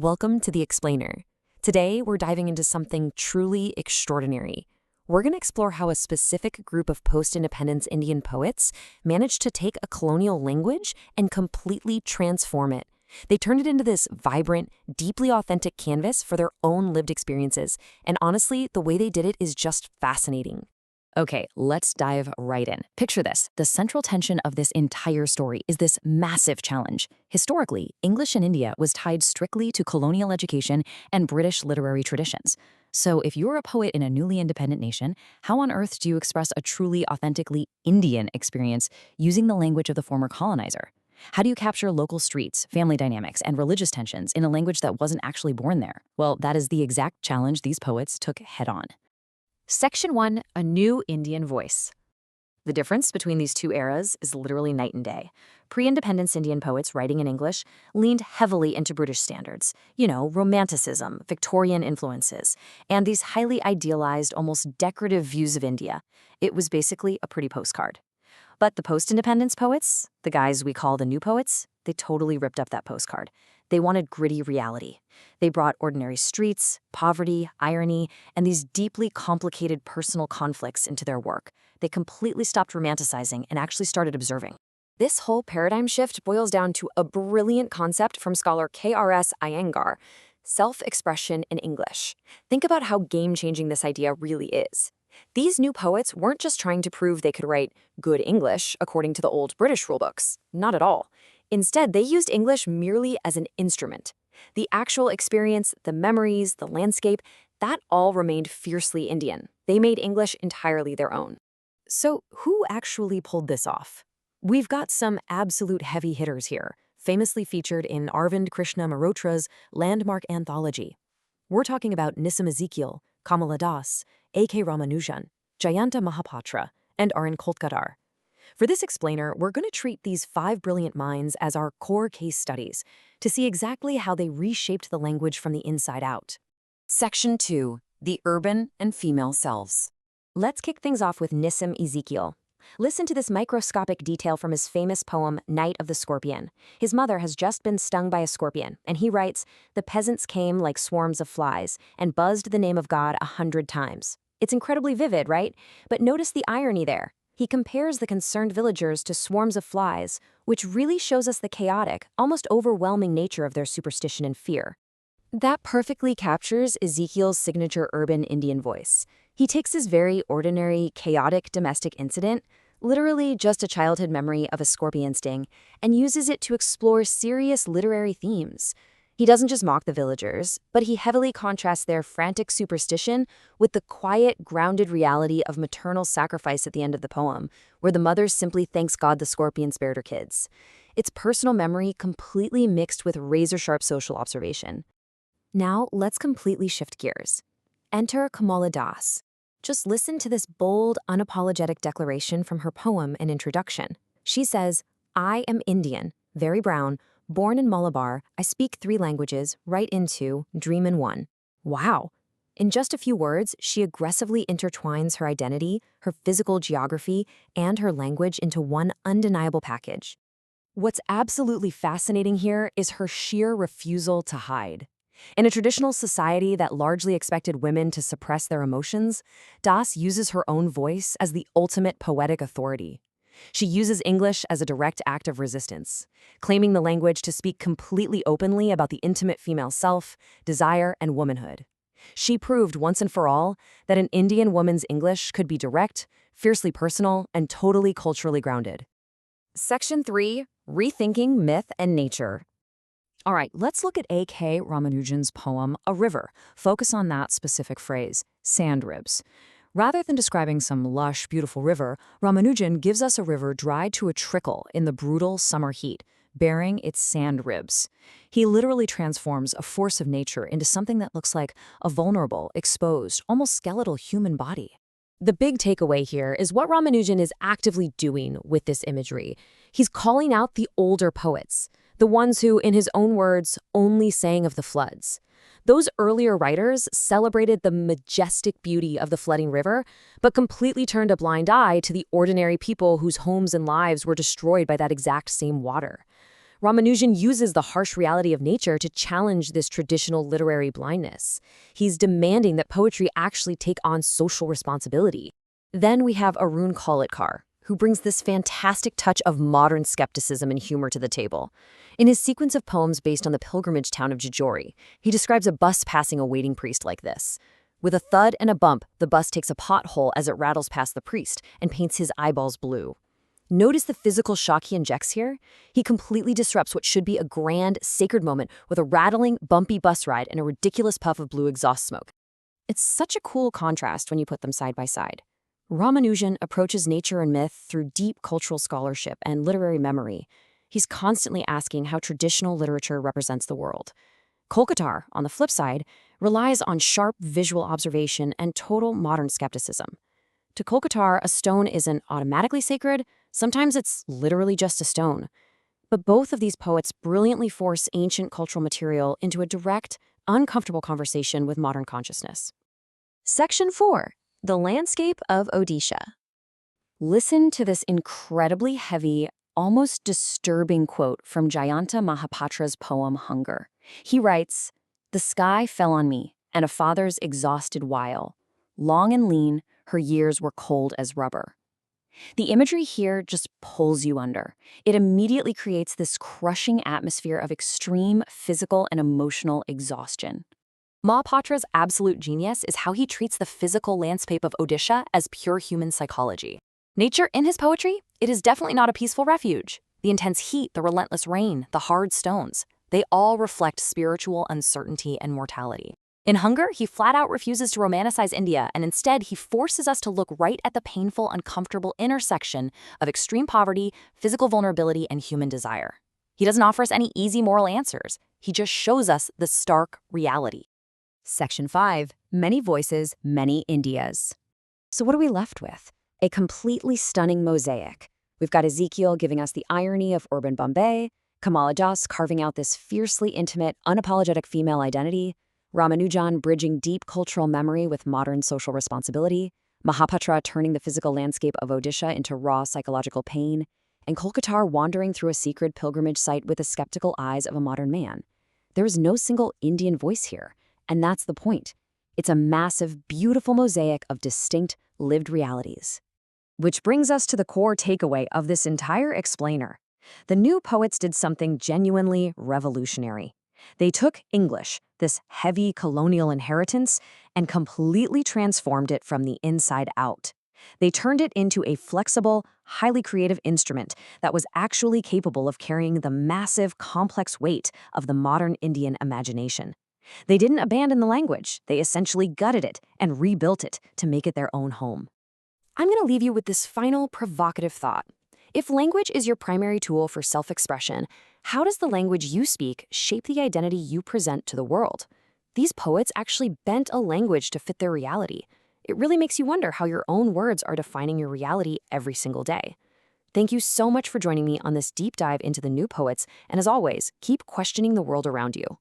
Welcome to The Explainer. Today, we're diving into something truly extraordinary. We're going to explore how a specific group of post-independence Indian poets managed to take a colonial language and completely transform it. They turned it into this vibrant, deeply authentic canvas for their own lived experiences, and honestly, the way they did it is just fascinating. Okay, let's dive right in. Picture this. The central tension of this entire story is this massive challenge. Historically, English in India was tied strictly to colonial education and British literary traditions. So if you're a poet in a newly independent nation, how on earth do you express a truly authentically Indian experience using the language of the former colonizer? How do you capture local streets, family dynamics, and religious tensions in a language that wasn't actually born there? Well, that is the exact challenge these poets took head on. Section 1, A New Indian Voice. The difference between these two eras is literally night and day. Pre-independence Indian poets writing in English leaned heavily into British standards, romanticism, Victorian influences, and these highly idealized, almost decorative views of India. It was basically a pretty postcard. But the post-independence poets, the guys we call the new poets, they totally ripped up that postcard. They wanted gritty reality. They brought ordinary streets, poverty, irony, and these deeply complicated personal conflicts into their work. They completely stopped romanticizing and actually started observing. This whole paradigm shift boils down to a brilliant concept from scholar K.R.S. Iyengar, self-expression in English. Think about how game-changing this idea really is. These new poets weren't just trying to prove they could write good English according to the old British rulebooks. Not at all. Instead, they used English merely as an instrument. The actual experience, the memories, the landscape, that all remained fiercely Indian. They made English entirely their own. So who actually pulled this off? We've got some absolute heavy hitters here, famously featured in Arvind Krishna Malhotra's landmark anthology. We're talking about Nissim Ezekiel, Kamala, A.K. Ramanujan, Jayanta Mahapatra, and Aran Koltkadar. For this explainer, we're going to treat these 5 brilliant minds as our core case studies to see exactly how they reshaped the language from the inside out. Section 2. The Urban and Female Selves. Let's kick things off with Nissim Ezekiel. Listen to this microscopic detail from his famous poem, Night of the Scorpion. His mother has just been stung by a scorpion, and he writes, "The peasants came like swarms of flies and buzzed the name of God 100 times. It's incredibly vivid, right? But notice the irony there. He compares the concerned villagers to swarms of flies, which really shows us the chaotic, almost overwhelming nature of their superstition and fear. That perfectly captures Ezekiel's signature urban Indian voice. He takes his very ordinary, chaotic domestic incident, literally just a childhood memory of a scorpion sting, and uses it to explore serious literary themes. He doesn't just mock the villagers, but he heavily contrasts their frantic superstition with the quiet, grounded reality of maternal sacrifice at the end of the poem, where the mother simply thanks God the scorpion spared her kids. It's personal memory completely mixed with razor-sharp social observation. Now, let's completely shift gears. Enter Kamala. Just listen to this bold, unapologetic declaration from her poem and introduction. She says, "I am Indian, very brown, born in Malabar, I speak 3 languages, write in 2, dream in 1. Wow. In just a few words, she aggressively intertwines her identity, her physical geography, and her language into one undeniable package. What's absolutely fascinating here is her sheer refusal to hide. In a traditional society that largely expected women to suppress their emotions, Das uses her own voice as the ultimate poetic authority. She uses English as a direct act of resistance, claiming the language to speak completely openly about the intimate female self, desire, and womanhood. She proved once and for all that an Indian woman's English could be direct, fiercely personal, and totally culturally grounded. Section 3. Rethinking Myth and Nature. All right, let's look at A.K. Ramanujan's poem, A River. Focus on that specific phrase, sand ribs. Rather than describing some lush, beautiful river, Ramanujan gives us a river dried to a trickle in the brutal summer heat, bearing its sand ribs. He literally transforms a force of nature into something that looks like a vulnerable, exposed, almost skeletal human body. The big takeaway here is what Ramanujan is actively doing with this imagery. He's calling out the older poets, the ones who, in his own words, only sang of the floods. Those earlier writers celebrated the majestic beauty of the flooding river, but completely turned a blind eye to the ordinary people whose homes and lives were destroyed by that exact same water. Ramanujan uses the harsh reality of nature to challenge this traditional literary blindness. He's demanding that poetry actually take on social responsibility. Then we have Arun Kolitkar, who brings this fantastic touch of modern skepticism and humor to the table. In his sequence of poems based on the pilgrimage town of Jejuri, he describes a bus passing a waiting priest like this. With a thud and a bump, the bus takes a pothole as it rattles past the priest and paints his eyeballs blue. Notice the physical shock he injects here? He completely disrupts what should be a grand, sacred moment with a rattling, bumpy bus ride and a ridiculous puff of blue exhaust smoke. It's such a cool contrast when you put them side by side. Ramanujan approaches nature and myth through deep cultural scholarship and literary memory. He's constantly asking how traditional literature represents the world. Kolkatar, on the flip side, relies on sharp visual observation and total modern skepticism. To Kolkatar, a stone isn't automatically sacred. Sometimes it's literally just a stone. But both of these poets brilliantly force ancient cultural material into a direct, uncomfortable conversation with modern consciousness. Section 4. The Landscape of Odisha. Listen to this incredibly heavy, almost disturbing quote from Jayanta Mahapatra's poem Hunger. He writes, "The sky fell on me, and a father's exhausted while. Long and lean, her years were cold as rubber." The imagery here just pulls you under. It immediately creates this crushing atmosphere of extreme physical and emotional exhaustion. Mahapatra's absolute genius is how he treats the physical landscape of Odisha as pure human psychology. Nature in his poetry, it is definitely not a peaceful refuge. The intense heat, the relentless rain, the hard stones, they all reflect spiritual uncertainty and mortality. In Hunger, he flat out refuses to romanticize India, and instead he forces us to look right at the painful, uncomfortable intersection of extreme poverty, physical vulnerability, and human desire. He doesn't offer us any easy moral answers. He just shows us the stark reality. Section 5. Many Voices, Many Indias. So what are we left with? A completely stunning mosaic. We've got Ezekiel giving us the irony of urban Bombay, Kamala carving out this fiercely intimate, unapologetic female identity, Ramanujan bridging deep cultural memory with modern social responsibility, Mahapatra turning the physical landscape of Odisha into raw psychological pain, and Kolkatar wandering through a secret pilgrimage site with the skeptical eyes of a modern man. There is no single Indian voice here, and that's the point. It's a massive, beautiful mosaic of distinct, lived realities. Which brings us to the core takeaway of this entire explainer. The new poets did something genuinely revolutionary. They took English, this heavy colonial inheritance, and completely transformed it from the inside out. They turned it into a flexible, highly creative instrument that was actually capable of carrying the massive, complex weight of the modern Indian imagination. They didn't abandon the language, they essentially gutted it and rebuilt it to make it their own home. I'm going to leave you with this final provocative thought. If language is your primary tool for self-expression, how does the language you speak shape the identity you present to the world? These poets actually bent a language to fit their reality. It really makes you wonder how your own words are defining your reality every single day. Thank you so much for joining me on this deep dive into the new poets, and as always, keep questioning the world around you.